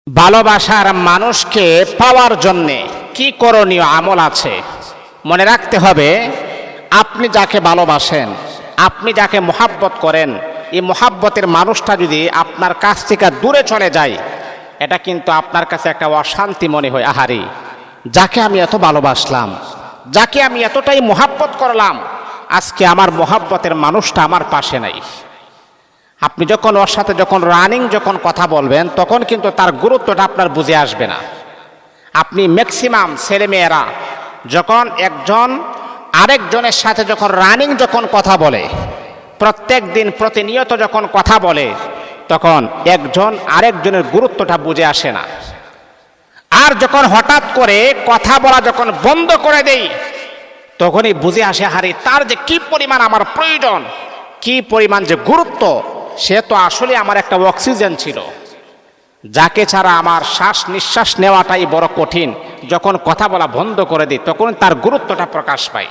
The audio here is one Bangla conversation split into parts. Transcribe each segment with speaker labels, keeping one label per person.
Speaker 1: ভালোবাসার মানুষকে পাওয়ার জন্যে কি করণীয় আমল আছে? মনে রাখতে হবে, আপনি যাকে ভালোবাসেন, আপনি যাকে মোহাব্বত করেন, এই মোহাব্বতের মানুষটা যদি আপনার কাছ থেকে দূরে চলে যায়, এটা কিন্তু আপনার কাছে একটা অশান্তি মনে হয়। আহারে, যাকে আমি এত ভালোবাসলাম, যাকে আমি এতটাই মোহাব্বত করলাম, আজকে আমার মোহাব্বতের মানুষটা আমার পাশে নাই। আপনি যখন ওর সাথে রানিং কথা বলবেন, তখন কিন্তু তার গুরুত্বটা আপনার বুঝে আসবে না। আপনি ম্যাক্সিমাম ছেলেমেয়েরা যখন একজন আরেকজনের সাথে রানিং কথা বলে, প্রত্যেক দিন প্রতিনিয়ত কথা বলে, তখন একজন আরেকজনের গুরুত্বটা বুঝে আসে না। আর যখন হঠাৎ করে কথা বলা বন্ধ করে দেই, তখনই বুঝে আসে, হারে তার যে কি পরিমাণ আমার প্রয়োজন, কি পরিমাণ যে গুরুত্ব। সে তো আসলে আমার একটা অক্সিজেন ছিল, যাকে ছাড়া আমার শ্বাস নিঃশ্বাস নেওয়াটাই বড় কঠিন। যখন কথা বলা বন্ধ করে দিই, তখন তার গুরুত্বটা প্রকাশ পায়।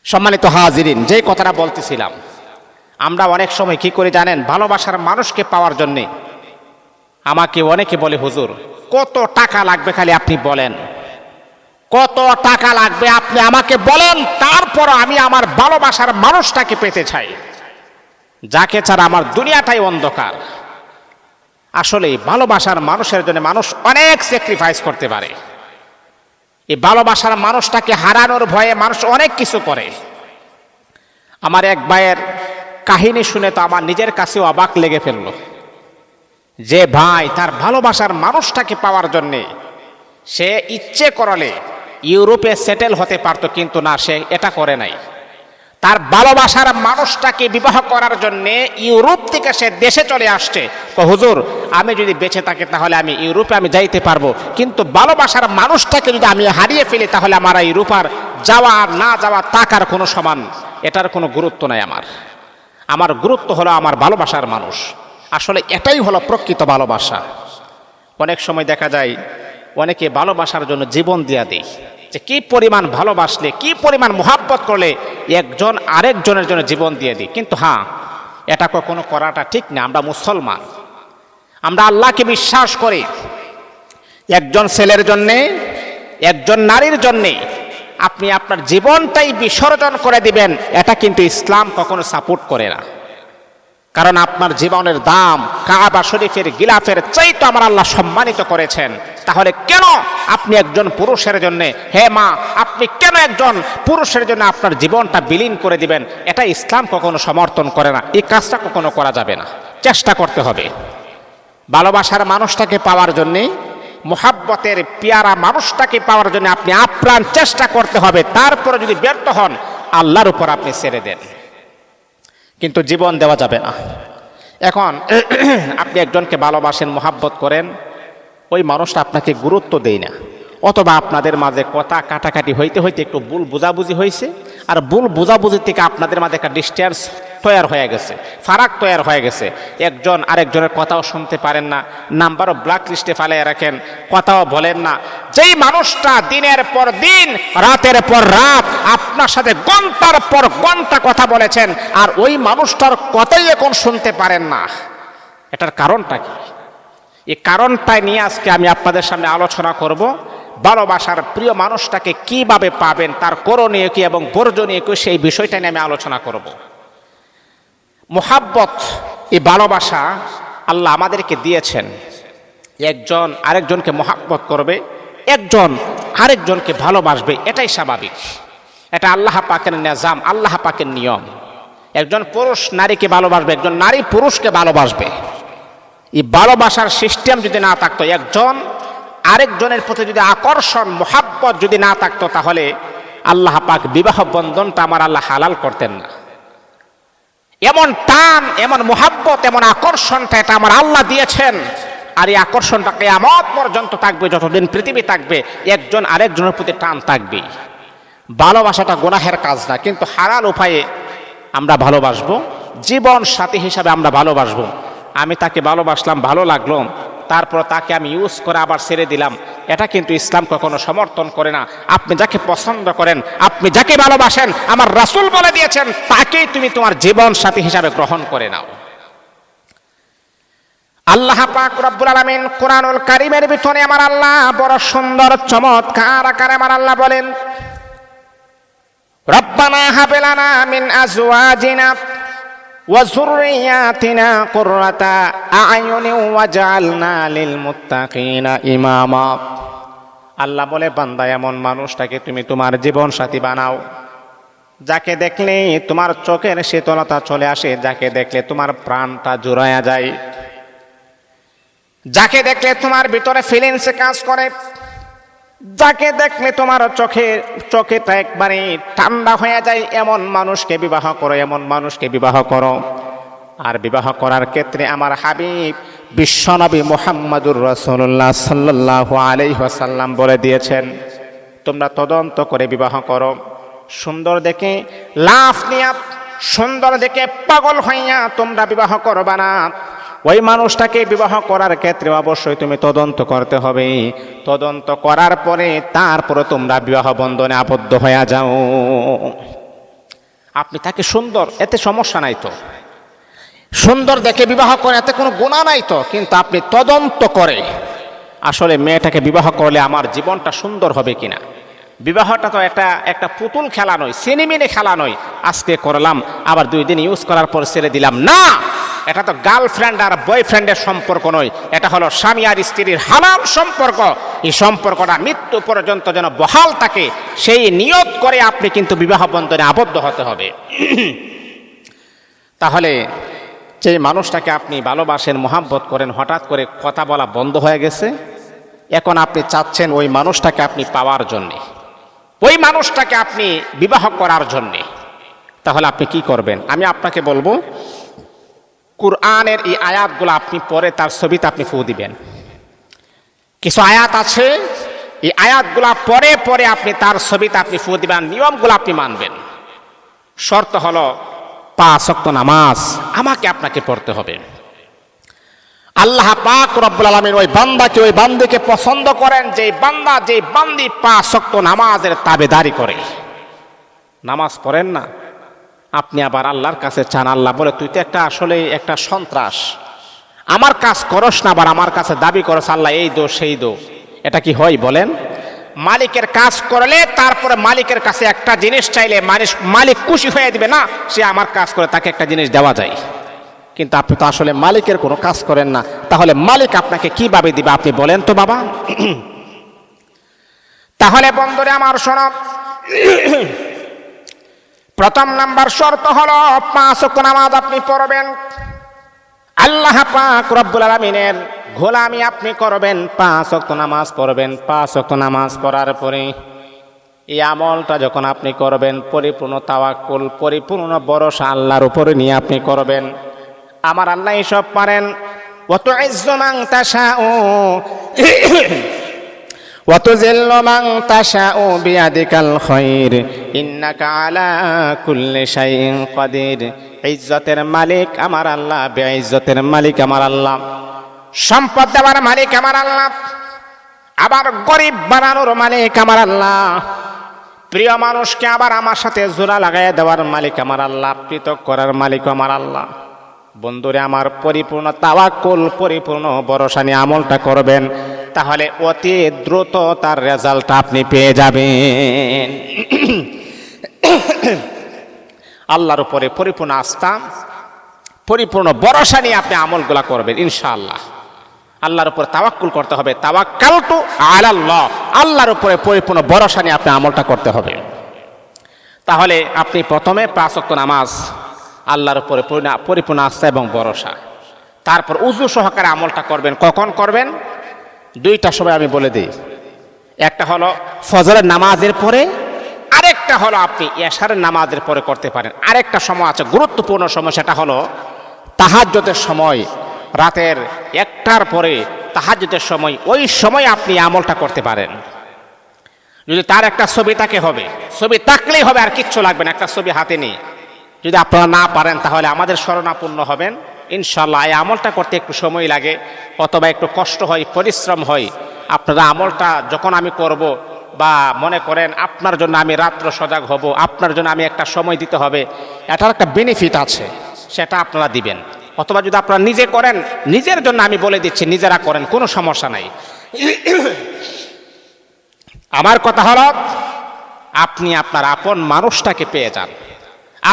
Speaker 1: সম্মানিত হাজিরিন, যে কথাটা বলতেছিলাম, আমরা অনেক সময় কি করে জানেন? ভালোবাসার মানুষকে পাওয়ার জন্যে আমাকে অনেকে বলে, হুজুর কত টাকা লাগবে খালি আপনি বলেন, কত টাকা লাগবে আপনি আমাকে বলেন, তারপর আমি আমার ভালোবাসার মানুষটাকে পেতে চাই, যাকে ছাড়া আমার দুনিয়াটাই অন্ধকার। আসলে ভালোবাসার মানুষের জন্য মানুষ অনেক স্যাক্রিফাইস করতে পারে। এই ভালোবাসার মানুষটাকে হারানোর ভয়ে মানুষ অনেক কিছু করে। আমার এক ভাইয়ের কাহিনী শুনে তো আমার নিজের কাছে অবাক লেগে ফেলল, যে ভাই তার ভালোবাসার মানুষটাকে পাওয়ার জন্যে সে ইচ্ছে করলে ইউরোপে সেটেল হতে পারতো, কিন্তু না, সে এটা করে নাই। তার ভালোবাসার মানুষটাকে বিবাহ করার জন্য ইউরোপ থেকে সে দেশে চলে আসছে। তো হুজুর, আমি যদি বেঁচে থাকি তাহলে আমি ইউরোপে যাইতে পারবো, কিন্তু ভালোবাসার মানুষটাকে যদি আমি হারিয়ে ফেলি, তাহলে আমার ইউরোপ আর যাওয়া আর না যাওয়া টাকার কোনো সমান, এটার কোনো গুরুত্ব নাই। আমার গুরুত্ব হলো আমার ভালোবাসার মানুষ। আসলে এটাই হলো প্রকৃত ভালোবাসা। অনেক সময় দেখা যায় অনেকে ভালোবাসার জন্য জীবন দিয়া দেয়, যে কি পরিমাণ ভালোবাসলে, কি পরিমাণ মোহাব্বত করলে একজন আরেকজনের জন্য জীবন দিয়ে দিই। কিন্তু হ্যাঁ, এটা কখনো করাটা ঠিক না। আমরা মুসলমান, আমরা আল্লাহকে বিশ্বাস করি। একজন ছেলের জন্যে, একজন নারীর জন্যে আপনি আপনার জীবনটাই বিসর্জন করে দিবেন, এটা কিন্তু ইসলাম কখনো সাপোর্ট করে না। কারণ আপনার জীবনের দাম কাবা শরীফের গিলাফের চাইতে আমার আল্লাহ সম্মানিত করেছেন। তাহলে কেন আপনি একজন পুরুষের জন্য, হে মা, আপনি কেন একজন পুরুষের জন্য আপনার জীবনটা বিলীন করে দিবেন? এটা ইসলাম কখনো সমর্থন করে না। এই কাজটা কখনো করা যাবে না। চেষ্টা করতে হবে ভালোবাসার মানুষটাকে পাওয়ার জন্যে, মোহাব্বতের পেয়ারা মানুষটাকে পাওয়ার জন্য আপনি আপ্রাণ চেষ্টা করতে হবে। তারপরে যদি ব্যর্থ হন, আল্লাহর উপর আপনি ছেড়ে দেন, কিন্তু জীবন দেওয়া যাবে না। এখন আপনি একজনকে ভালোবাসেন, মোহাব্বত করেন, ওই মানুষটা আপনাকে গুরুত্ব দেয় না, অথবা আপনাদের মাঝে কথা কাটাকাটি হইতে হইতে একটু ভুল বুঝাবুঝি হয়েছে, আর ভুল বুঝাবুঝি থেকে আপনাদের মাঝে একটা ডিস্টেন্স তৈরি হয়ে গেছে, ফারাক তৈরি হয়ে গেছে। একজন আরেকজনের কথাও শুনতে পারেন না, নাম্বারও ব্ল্যাক লিস্টে ফেলে রাখেন, কথাও বলেন না। যেই মানুষটা দিনের পর দিন, রাতের পর রাত আপনার সাথে ঘন্টার পর ঘন্টা কথা বলেছেন, আর ওই মানুষটার কথাই এখন শুনতে পারেন না, এটার কারণটা কি? এই কারণটাই নিয়ে আজকে আমি আপনাদের সামনে আলোচনা করব। ভালোবাসার প্রিয় মানুষটাকে কিভাবে পাবেন, তার করণীয় কি এবং বর্জনীয় কি, সেই বিষয়টা নিয়ে আমি আলোচনা করব। মোহাব্বত, এই ভালোবাসা আল্লাহ আমাদেরকে দিয়েছেন। একজন আরেকজনকে মোহাব্বত করবে, একজন আরেকজনকে ভালোবাসবে, এটাই স্বাভাবিক। এটা আল্লাহ পাকের নিজাম, আল্লাহ পাকের নিয়ম। একজন পুরুষ নারীকে ভালোবাসবে, একজন নারী পুরুষকে ভালোবাসবে। এই ভালোবাসার সিস্টেম যদি না থাকতো, একজন আরেকজনের প্রতি যদি আকর্ষণ, মোহাব্বত যদি না থাকতো, তাহলে আল্লাহ পাক বিবাহ বন্ধনটা আমার আল্লাহ হালাল করতেন না। এমন টান, এমন মোহাব্বত, এমন আকর্ষণটা এটা আমার আল্লাহ দিয়েছেন। আর এই আকর্ষণটা কিয়ামত পর্যন্ত থাকবে, যতদিন পৃথিবী থাকবে একজন আরেকজনের প্রতি টান থাকবে। ভালোবাসাটা গুনাহের কাজ না, কিন্তু হালাল উপায়ে আমরা ভালোবাসবো, জীবন সাথী হিসাবে আমরা ভালোবাসবো। আমি তাকে ভালোবাসলাম, ভালো লাগলো, তারপর তাকে আমি ইউজ করে আবার ছেড়ে দিলাম, এটা কিন্তু ইসলাম কখনো সমর্থন করে না। আপনি যাকে পছন্দ করেন, আপনি যাকে ভালোবাসেন, আমার রাসূল বলে দিয়েছেন, তাকেই তুমি তোমার জীবন সাথী হিসাবে গ্রহণ করে নাও। আল্লাহ পাক রব্বুল আলামিন কোরআনুল কারীমের ভিতরে আমার আল্লাহ বড় সুন্দর চমৎকার আকারে আমার আল্লাহ বলেন, রব্বানা হাব লানা মিন আজওয়াজিনা ওয়া যুররিয়াতিনা কুররাতা আ'য়ুনি ওয়াজআলনা লিল মুত্তাকিনা ইমামা। আল্লাহ বলে, বান্দা এমন মানুষটাকে তুমি তোমার জীবন সাথী বানাও যাকে দেখলে তোমার চোখের শীতলতা চলে আসে, যাকে দেখলে তোমার প্রাণটা জুড়ায়া যায়, যাকে দেখলে তোমার ভিতরে ফিলিংসে কাজ করে, যাকে দেখলে তোমার চোখেটা একবারে ঠান্ডা হয়ে যায়, এমন মানুষকে বিবাহ করো, এমন মানুষকে বিবাহ করো। আর বিবাহ করার ক্ষেত্রে আমার হাবিব বিশ্বনবী মুহাম্মদুর রাসূলুল্লাহ সাল্লাল্লাহু আলাইহি ওয়াসাল্লাম বলে দিয়েছেন, তোমরা তদন্ত করে বিবাহ করো। সুন্দর দেখে লাফ নিয়া, সুন্দর দেখে পাগল হইয়া তোমরা বিবাহ করবা না। ওই মানুষটাকে বিবাহ করার ক্ষেত্রে অবশ্যই তুমি তদন্ত করতে হবে। তদন্ত করার পরে তারপরে তোমরা বিবাহ বন্ধনে আবদ্ধ হয়ে যাও। আপনি তাকে সুন্দর, এতে সমস্যা নাই তো, সুন্দর দেখে বিবাহ করে এতে কোনো গুনাহ নাই তো, কিন্তু আপনি তদন্ত করে আসলে মেয়েটাকে বিবাহ করলে আমার জীবনটা সুন্দর হবে কিনা। বিবাহটা তো একটা পুতুল খেলা নয়, সিনেমিনে খেলা নয়, আজকে করলাম আবার 2 দিন ইউজ করার পর ছেড়ে দিলাম না। এটা তো গার্লফ্রেন্ড আর বয়ফ্রেন্ডের সম্পর্ক নয়, এটা হলো স্বামী আর স্ত্রীর হালাল সম্পর্ক। এই সম্পর্কটা মৃত্যু পর্যন্ত যেন বহাল থাকে, সেই নিয়ত করে আপনি কিন্তু বিবাহ বন্ধনে আবদ্ধ হতে হবে। তাহলে যে মানুষটাকে আপনি ভালোবাসেন, মহাব্বত করেন, হঠাৎ করে কথা বলা বন্ধ হয়ে গেছে, এখন আপনি চাচ্ছেন ওই মানুষটাকে আপনি পাওয়ার জন্যে, ওই মানুষটাকে আপনি বিবাহ করার জন্যে, তাহলে আপনি কি করবেন? আমি আপনাকে বলবো, কুরআনের এই আয়াতগুলো আপনি পরে তার ছবিতে আপনি ফু দিবেন। কিছু আয়াত আছে, এই আয়াতগুলা পরে পরে আপনি তার ছবিতে আপনি ফু দিবেন, নিয়মগুলো আপনি মানবেন। শর্ত হলো 5 ওয়াক্ত নামাজ আমাকে আপনাকে পড়তে হবে। আল্লাহ পাক রব্বুল আলামিন ওই বান্দাকে, ওই বান্দিকে পছন্দ করেন যে বান্দা, যে বান্দি 5 ওয়াক্ত নামাজের তাবেদারি করে। নামাজ পড়েন না, আপনি আবার আল্লাহর কাছে চান, আল্লাহ বলে তুই তো আসলে একটা সন্ত্রাস, আমার কাজ করস না, আবার আমার কাছে দাবি করস আল্লাহ এই দো সেই দো। এটা কি হয় বলেন? মালিকের কাজ করলে তারপরে মালিকের কাছে একটা জিনিস চাইলে মালিক খুশি হয়ে দিবে না, সে আমার কাজ করে তাকে একটা জিনিস দেওয়া যায়। কিন্তু আপনি তো আসলে মালিকের কোনো কাজ করেন না, তাহলে মালিক আপনাকে কিভাবে দিবে আপনি বলেন তো বাবা? তাহলে বন্ধুরে আমার শোনো, প্রথম নাম্বার শর্ত হলো 5 ওয়াক্ত নামাজ আপনি পড়বেন। আল্লাহ পাক রব্বুল আলামিনের গোলামি আপনি করবেন, 5 ওয়াক্ত নামাজ পড়বেন। 5 ওয়াক্ত নামাজ পড়ার পরে এই আমলটা যখন আপনি করবেন, পরিপূর্ণ তাওয়াক্কুল, পরিপূর্ণ ভরসা আল্লাহর উপরে নিয়ে আপনি করবেন। আমার আল্লাহ সব পারেন। ওয়াতুইজ্জু মান তাশাউ ওয়াতুযিল্লু মান তাশাউ বিয়াদিকাল খায়র ইন্নাকা আলা কুল্লি শাইইন কাদির। ইজ্জতের মালিক আমার আল্লাহ, বেইজ্জতের মালিক আমার আল্লাহ, সম্পদ দেওয়ার মালিক আমার আল্লাহ, আবার গরিব বানানোর মালিক আমার আল্লাহ, প্রিয় মানুষকে আবার আমার সাথে জোড়া লাগাইয়া দেওয়ার মালিক আমার আল্লাহ, পৃথক করার মালিক আমার আল্লাহ। বন্ধুরে আমার, পরিপূর্ণ তাওয়াক্কুল, পরিপূর্ণ ভরসা নিয়ে আমলটা করবেন, তাহলে অতি দ্রুত তার রেজাল্টটা আপনি পেয়ে যাবেন। আল্লাহর উপরে পরিপূর্ণ আস্থা, পরিপূর্ণ ভরসা নিয়ে আপনি আমলগুলা করবেন ইনশাআল্লাহ। আল্লাহর উপরে তাওয়াক্কুল করতে হবে, তাওয়াক্কালতু আলাল্লাহ, আল্লাহর উপরে পরিপূর্ণ ভরসা নিয়ে আপনি আমলটা করতে হবে। তাহলে আপনি প্রথমে 5 ওয়াক্ত নামাজ, আল্লাহর উপরে পরিপূর্ণ আস্থা এবং ভরসা, তারপর উযু সহকারে আমলটা করবেন। কখন করবেন? 2টা সময় আমি বলে দিই। একটা হলো ফজরের নামাজের পরে, আরেকটা হলো আপনি এশারের নামাজের পরে করতে পারেন। আরেকটা সময় আছে গুরুত্বপূর্ণ সময়, সেটা হলো তাহাজ্জুদের সময়, রাতের 1টার পরে তাহাজ্জুদের সময়, ওই সময় আপনি আমলটা করতে পারেন। যদি তার একটা ছবি থাকে হবে, ছবি থাকলেই হবে, আর কিচ্ছু লাগবে না, একটা ছবি হাতে নিয়ে। যদি আপনারা না পারেন তাহলে আমাদের শরণাপন্ন হবেন ইনশাআল্লাহ। এই আমলটা করতে একটু সময় লাগে, অথবা একটু কষ্ট হয়, পরিশ্রম হয়। আপনারা আমলটা যখন আমি করব, বা মনে করেন আপনার জন্য আমি রাত্র সজাগ হব, আপনার জন্য আমি একটা সময় দিতে হবে, এটার একটা বেনিফিট আছে, সেটা আপনারা দিবেন। অথবা যদি আপনারা নিজে করেন, নিজের জন্য আমি বলে দিচ্ছি, নিজেরা করেন, কোনো সমস্যা নাই। আমার কথা হলো, আপনি আপনার আপন মানুষটাকে পেয়ে যান,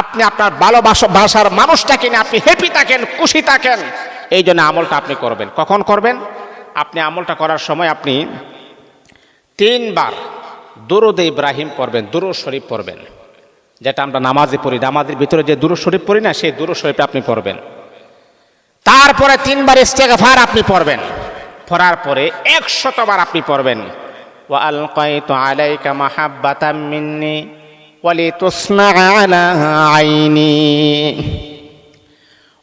Speaker 1: আপনি আপনার ভালোবাসার মানুষটাকে নিয়ে আপনি হ্যাপি থাকেন, খুশি থাকেন। এই জন্য আমলটা আপনি করবেন। কখন করবেন? আপনি আমলটা করার সময় আপনি 3 বার দুরূদ ইব্রাহিম পড়বেন, দুরূদ শরীফ পড়বেন, যেটা আমরা নামাজে পড়ি, নামাজের ভিতরে যে দুরূদ শরীফ পড়ি না, সেই দুরূদ শরীফটা আপনি পড়বেন। তারপরে 3 বার ইস্তেগফার আপনি পড়বেন। পড়ার পরে 100 বার আপনি পড়বেন, ওয়া আলকাইতু আলাইকা মাহাব্বাতাম মিন্নি ওয়ালিতুসনা আলা আইনি,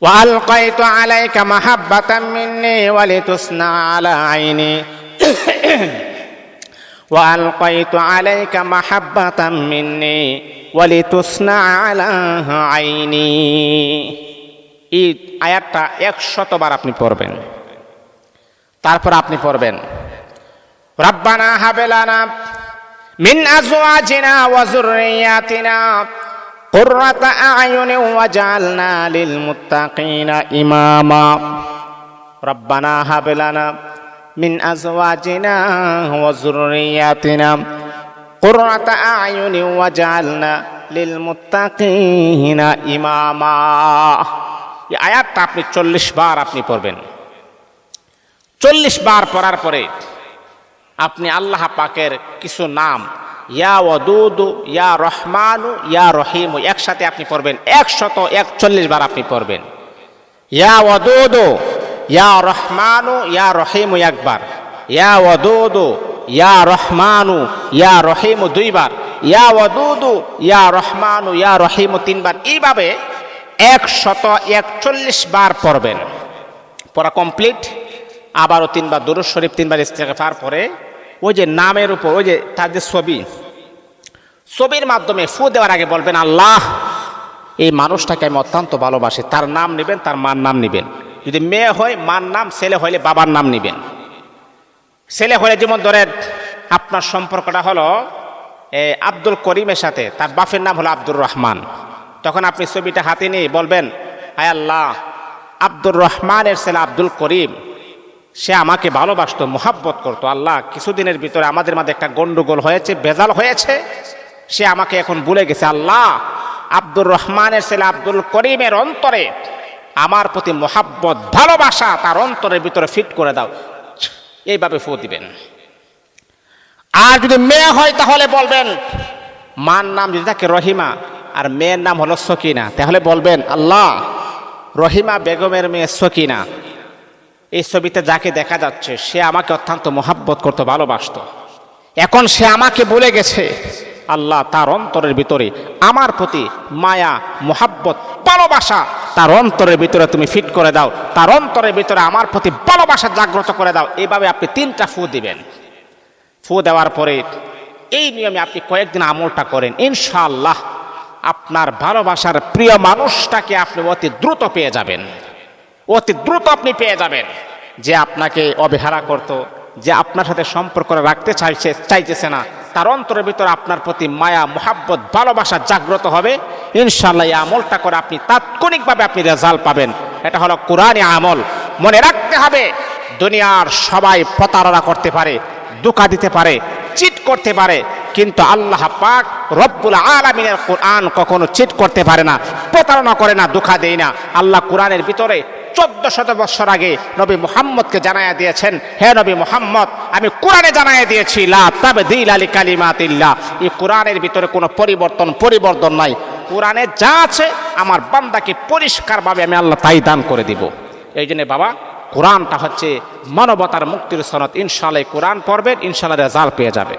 Speaker 1: ওয়া আলকাইতু আলাইকা মাহাব্বাতাম মিন্নি ওয়ালিতুসনা আলা আইনি, ওয়া আলকাইতু আলাইকা মাহাব্বাতাম মিন্নি ওয়ালিতুসনা আলা আইনি। এই আয়াতটা 100 বার আপনি পড়বেন। তারপর আপনি পড়বেন, রব্বানা হাব লানা মিন আজওয়াজিনা ওয়া যুররিয়াতিনা কুররাতা আ'য়ুনি ওয়াজআলনা লিল মুত্তাকিনা ইমামা। রব্বানা হাব লানা মিন আজওয়াজিনা ওয়া যুররিয়াতিনা কুররাতা আ'য়ুনি ওয়াজআলনা লিল মুত্তাকিনা ইমামা। এই আয়াতটা আপনি 40 বার আপনি পড়বেন। 40 বার পড়ার পরে আপনি আল্লাহ পাকের কিছু নাম, ইয়া ওয়াদুদু, ইয়া রহমানু, ইয়া রহিম, একসাথে আপনি পড়বেন। 141 বার আপনি পড়বেন। ইয়া ওয়াদুদু, ইয়া রহমানু, ইয়া রহিম একবার, ইয়া ওয়াদুদু, ইয়া রহমানু, ইয়া রহিম 2 বার, ইয়া ওয়াদুদু, ইয়া রহমানু, ইয়া রহিম 3 বার। এইভাবে 141 বার পড়বেন। পড়া কমপ্লিট। আবারও 3 বার দুরূদ শরীফ, 3 বার ইস্তেগফার পরে ওই যে নামের উপর ওই যে তার যে ছবির মাধ্যমে ফু দেওয়ার আগে বলবেন, আল্লাহ এই মানুষটাকে আমি অত্যন্ত ভালোবাসি। তার নাম নেবেন, তার মার নাম নেবেন। যদি মেয়ে হয় মার নাম, ছেলে হইলে বাবার নাম নেবেন। ছেলে হলে যেমন ধরেন আপনার সম্পর্কটা হলো আব্দুল করিমের সাথে, তার বাপের নাম হলো আব্দুর রহমান, তখন আপনি ছবিটা হাতে নিয়ে বলবেন, হায় আল্লাহ, আব্দুর রহমানের ছেলে আব্দুল করিম, সে আমাকে ভালোবাসতো, মোহাব্বত করতো। আল্লাহ, কিছুদিনের ভিতরে আমাদের মাঝে একটা গন্ডগোল হয়েছে, বেজাল হয়েছে, সে আমাকে এখন ভুলে গেছে। আল্লাহ, আব্দুর রহমানের ছেলে আব্দুল করিমের অন্তরে আমার প্রতি মোহাব্বত, ভালোবাসা তার অন্তরের ভিতরে ফিট করে দাও। এইভাবে ফু দিবেন। আর যদি মেয়ে হয় তাহলে বলবেন, মার নাম যদি থাকে রহিমা আর মেয়ের নাম হলো সকিনা, তাহলে বলবেন, আল্লাহ, রহিমা বেগমের মেয়ে সকিনা, এই ছবিতে যাকে দেখা যাচ্ছে সে আমাকে অত্যন্ত মোহাব্বত করতো, ভালোবাসতো, এখন সে আমাকে ভুলে গেছে। আল্লাহ, তার অন্তরের ভিতরে আমার প্রতি মায়া, মোহাব্বত, ভালোবাসা তার অন্তরের ভিতরে তুমি ফিট করে দাও, তার অন্তরের ভিতরে আমার প্রতি ভালোবাসা জাগ্রত করে দাও। এইভাবে আপনি 3টা ফু দিবেন। ফু দেওয়ার পরে এই নিয়মে আপনি কয়েকদিন আমলটা করেন, ইনশাআল্লাহ আপনার ভালোবাসার প্রিয় মানুষটাকে আপনি অতি দ্রুত পেয়ে যাবেন। অতি দ্রুত আপনি পেয়ে যাবেন। যে আপনাকে অবহেলা করত, যে আপনার সাথে সম্পর্ক রাখতে চাইতেছে না, তার অন্তরের ভিতরে আপনার প্রতি মায়া, মোহাব্বত, ভালোবাসা জাগ্রত হবে। ইনশাআল্লাহ এই আমলটা করে আপনি তাৎক্ষণিকভাবে আপনি রেজাল্ট পাবেন। এটা হলো কোরআনী আমল। মনে রাখতে হবে, দুনিয়ার সবাই প্রতারণা করতে পারে, ধোঁকা দিতে পারে, চিট করতে পারে, কিন্তু আল্লাহ পাক রব্বুল আলামিনের কোরআন কখনো চিট করতে পারে না, প্রতারণা করে না, ধোঁকা দেয় না। আল্লাহ কোরআনের ভিতরে 1400 বছর আগে নবী মুহাম্মদকে জানায়া দিয়েছেন, হে নবী মুহাম্মদ, আমি কোরআনে জানায়া দিয়েছি, লা তাবদীলা লিকালিমাতিল্লাহ। এই কোরআনের ভিতরে কোনো পরিবর্তন নাই। কোরআনে যা আছে আমার বান্দাকে পরিষ্কারভাবে আমি আল্লাহ তাই দান করে দিব। এই জন্য বাবা, কোরআনটা হচ্ছে মানবতার মুক্তির সনদ। ইনশাআল্লাহ কোরআন পড়বেন, ইনশাআল্লাহ রেজাল্ট পেয়ে যাবে।